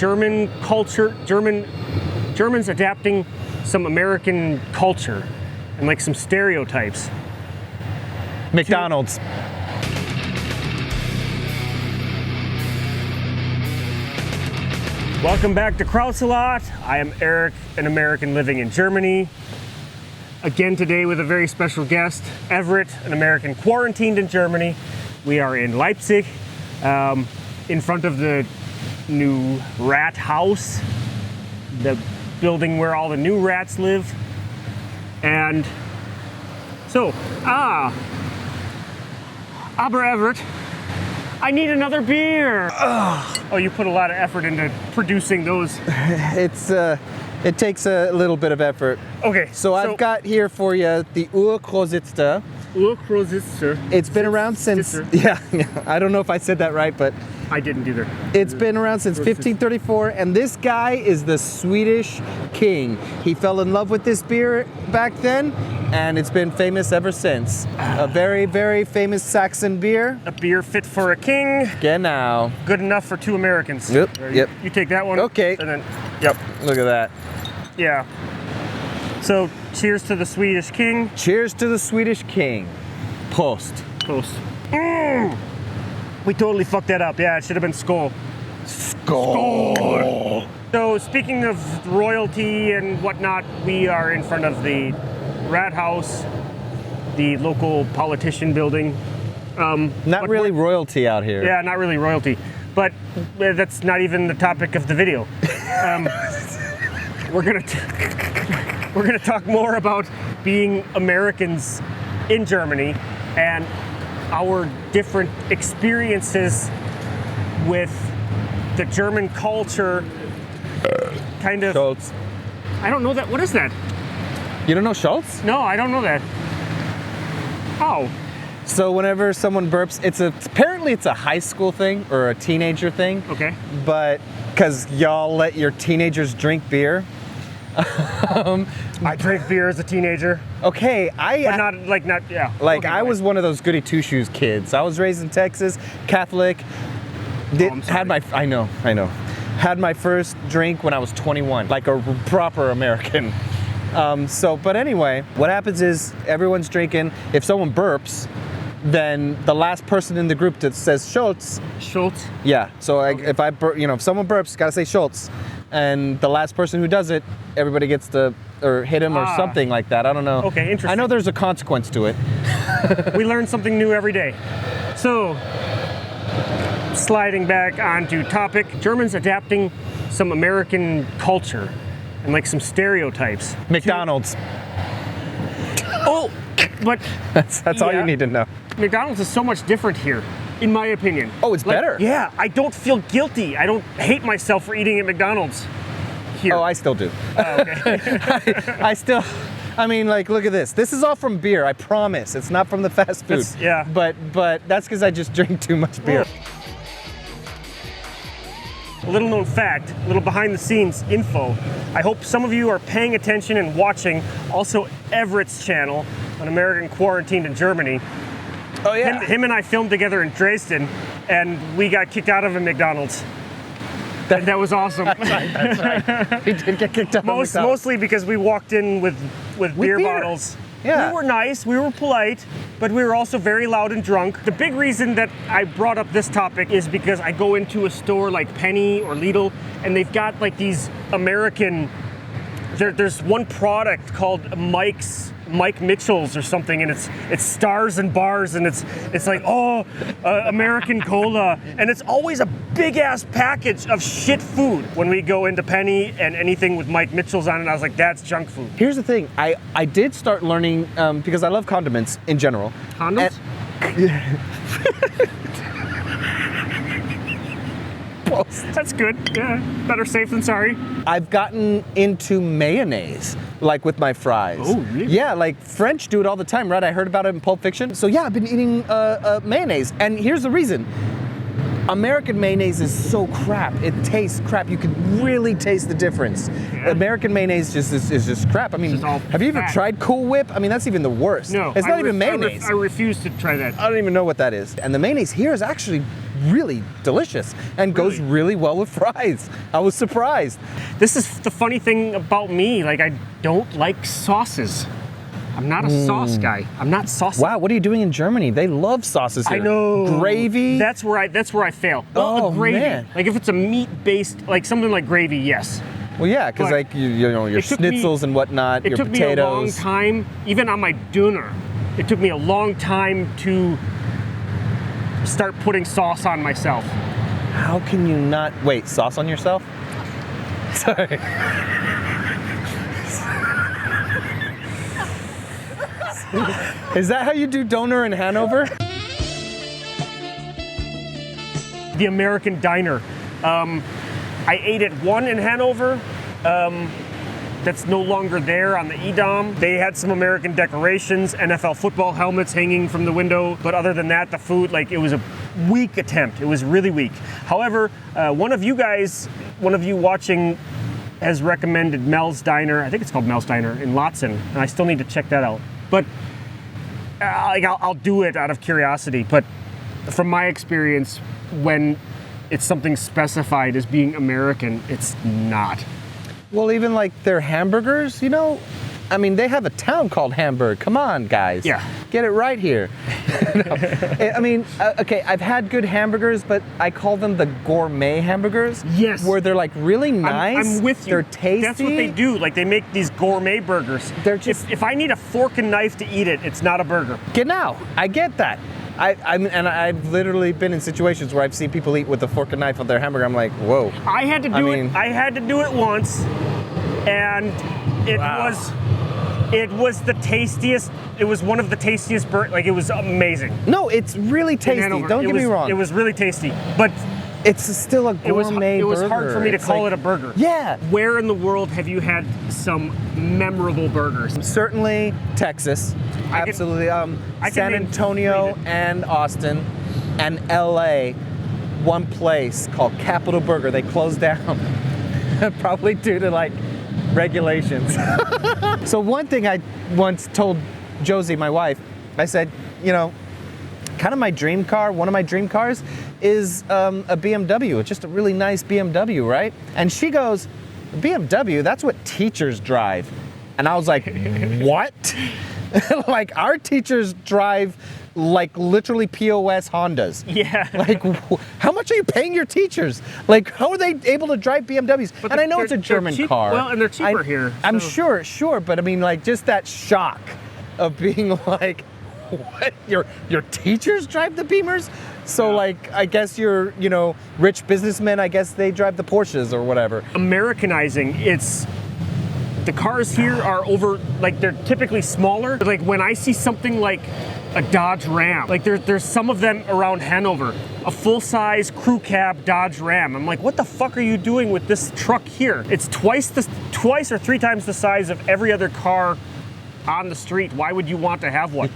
German culture, Germans adapting some American culture and like some stereotypes. McDonald's. Welcome back to Krautsalat. I am Eric, an American living in Germany. Again today with a very special guest, Everett, an American quarantined in Germany. We are in Leipzig, in front of the new rat house, the building where all the new rats live. And so, aber Everett, I need another beer. Oh, you put a lot of effort into producing those. It takes a little bit of effort. Okay. So I've got here for you the Krautsalat. Krautsalat. It's been around since, yeah, I don't know if I said that right, but I didn't either. It's been around since 1534, and this guy is the Swedish King. He fell in love with this beer back then, and it's been famous ever since. A very, very famous Saxon beer. A beer fit for a king. Genau. Good enough for two Americans. Yep, yep. You take that one. Okay. And then, yep. Look at that. Yeah. So, cheers to the Swedish King. Cheers to the Swedish King. Prost. Prost. We totally fucked that up. Yeah, it should have been Skål. Skål. So, speaking of royalty and whatnot, we are in front of the rat house, the local politician building. Not really royalty out here. Yeah, not really royalty. But that's not even the topic of the video. We're gonna talk more about being Americans in Germany and our different experiences with the German culture. Kind of. Schultz. I don't know that. What is that? You don't know Schultz? No, I don't know that. Oh. So whenever someone burps, apparently it's a high school thing or a teenager thing. Okay. But because y'all let your teenagers drink beer. I drank beer as a teenager. Okay, I was one of those goody two shoes kids. I was raised in Texas, Catholic. Had my first drink when I was 21, like a proper American. But anyway, what happens is everyone's drinking. If someone burps, then the last person in the group that says Schultz. Schultz? Yeah. So if someone burps, gotta say Schultz. And the last person who does it, everybody gets to, or hit him or something like that. I don't know. Okay, interesting. I know there's a consequence to it. We learn something new every day. So, sliding back onto topic, Germans adapting some American culture and like some stereotypes. McDonald's. But that's all you need to know. McDonald's is so much different here, in my opinion. Oh, it's better. Yeah, I don't feel guilty. I don't hate myself for eating at McDonald's here. Oh, I still do. Oh, okay. I mean, like, look at this. This is all from beer, I promise. It's not from the fast food. Yeah. But that's because I just drink too much beer. A little known fact, a little behind the scenes info. I hope some of you are paying attention and watching also Everett's channel, an American quarantined in Germany. Oh yeah. Him and I filmed together in Dresden, and we got kicked out of a McDonald's. That was awesome. That's right. We did get kicked out of McDonald's. Mostly because we walked in with beer bottles. Yeah. We were nice, we were polite, but we were also very loud and drunk. The big reason that I brought up this topic is because I go into a store like Penny or Lidl, and they've got like these American, there's one product called Mike Mitchell's or something, and it's stars and bars, and it's like, American cola, and it's always a big ass package of shit food. When we go into Penny and anything with Mike Mitchell's on it, I was like, that's junk food. Here's the thing, I did start learning, because I love condiments in general. Condoms? That's good. Yeah, better safe than sorry. I've gotten into mayonnaise, like with my fries. Oh, really? Yeah, like French do it all the time, right? I heard about it in Pulp Fiction. So yeah, I've been eating mayonnaise, and here's the reason. American mayonnaise is so crap. It tastes crap. You can really taste the difference. Yeah. American mayonnaise is just crap. I mean, have you ever tried Cool Whip? I mean, that's even the worst. No. It's not even mayonnaise. I refuse to try that. I don't even know what that is. And the mayonnaise here is actually really delicious and goes really well with fries. I was surprised. This is the funny thing about me. Like, I don't like sauces. I'm not a sauce guy. I'm not saucy. Wow, what are you doing in Germany? They love sauces here. I know. Gravy? That's where I fail. Well, a gravy. Man. Like if it's a meat-based, like something like gravy, yes. Well, yeah, because But like you know your schnitzels and whatnot, your It took potatoes. me a long time, even on my döner. It took me a long time to start putting sauce on myself. How can you not wait? Sauce on yourself? Sorry. Is that how you do doner in Hanover? The American diner. I ate at one in Hanover. That's no longer there on the Edam. They had some American decorations, NFL football helmets hanging from the window. But other than that, the food, like, it was a weak attempt. It was really weak. However, one of you watching has recommended Mel's Diner. I think it's called Mel's Diner in Lotson, and I still need to check that out. But like, I'll do it out of curiosity. But from my experience, when it's something specified as being American, it's not. Well, even like their hamburgers, you know, I mean, they have a town called Hamburg. Come on, guys. Yeah. Get it right here. No. I mean, okay, I've had good hamburgers, but I call them the gourmet hamburgers. Yes. Where they're like really nice. I'm with you. They're tasty. That's what they do. Like, they make these gourmet burgers. They're just... If I need a fork and knife to eat it, it's not a burger. Genau. I get that. I've literally been in situations where I've seen people eat with a fork and knife on their hamburger. I'm like, whoa. I had to do it once, and it was the tastiest. It was one of the tastiest burgers. Like, it was amazing. No, it's really tasty. Don't get me wrong. It was really tasty, but it's still a gourmet burger. It was hard for me to call it a burger. Yeah. Where in the world have you had some memorable burgers? Certainly Texas. Absolutely. San Antonio and Austin and LA. One place called Capitol Burger. They closed down. Probably due to like regulations. So one thing I once told Josie, my wife, I said, you know, kind of my dream car, one of my dream cars is a BMW. It's just a really nice BMW, right? And she goes, BMW, that's what teachers drive. And I was like, what? Like, our teachers drive like literally POS Hondas. Yeah. Like, how much are you paying your teachers? Like, how are they able to drive BMWs? But and I know it's a German car. Well, and they're cheaper here. I'm sure, but I mean, like, just that shock of being like, what? Your teachers drive the Beamers? So, yeah. Like, I guess you're, you know, rich businessmen, I guess they drive the Porsches or whatever. Americanizing, the cars here are they're typically smaller. Like, when I see something like a Dodge Ram, like there's some of them around Hanover, a full-size crew cab Dodge Ram. I'm like, what the fuck are you doing with this truck here? It's twice or three times the size of every other car on the street. Why would you want to have one?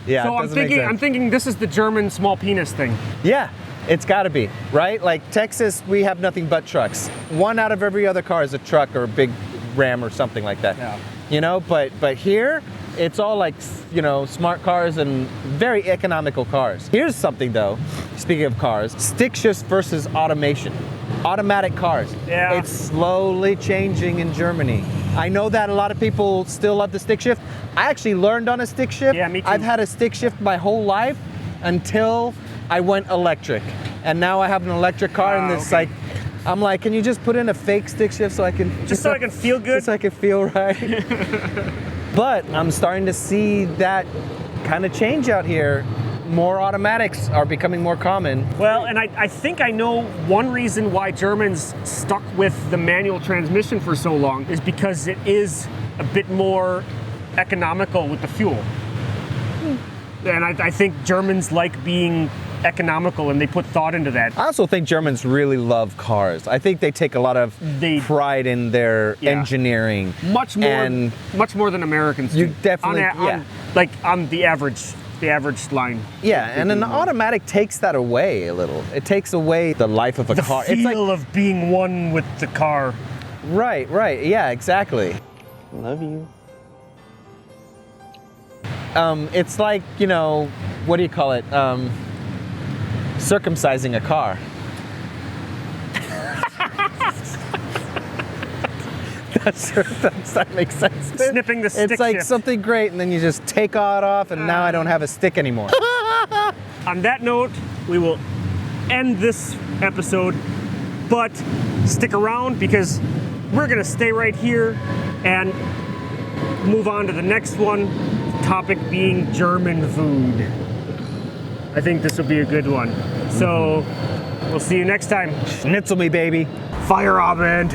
Yeah. So I'm thinking this is the German small penis thing. Yeah. It's got to be, right? Like, Texas, we have nothing but trucks. One out of every other car is a truck or a big Ram or something like that. Yeah. You know, but here, it's all like, you know, smart cars and very economical cars. Here's something though, speaking of cars, stick shifts versus automation. Automatic cars. Yeah. It's slowly changing in Germany. I know that a lot of people still love the stick shift. I actually learned on a stick shift. Yeah, me too. I've had a stick shift my whole life until I went electric. And now I have an electric car and it's like, I'm like, can you just put in a fake stick shift so I can... Just so I can feel good? Just so I can feel right. But I'm starting to see that kind of change out here. More automatics are becoming more common. Well, and I think I know one reason why Germans stuck with the manual transmission for so long is because it is a bit more economical with the fuel. And I think Germans like being economical and they put thought into that. I also think Germans really love cars. I think they take a lot of pride in their engineering. Much more than Americans do. You definitely, on the average line. Yeah, and an automatic takes that away a little. It takes away the life of a car. The feel of being one with the car. Right, yeah, exactly. Love you. It's like, you know, what do you call it? circumcising a car. That makes sense. Snipping the stick It's like shift. something great, and then you just take it off, and now I don't have a stick anymore. On that note, we will end this episode, but stick around because we're gonna stay right here and move on to the next one, topic being German food. I think this will be a good one. So we'll see you next time. Schnitzel me, baby. Feierabend.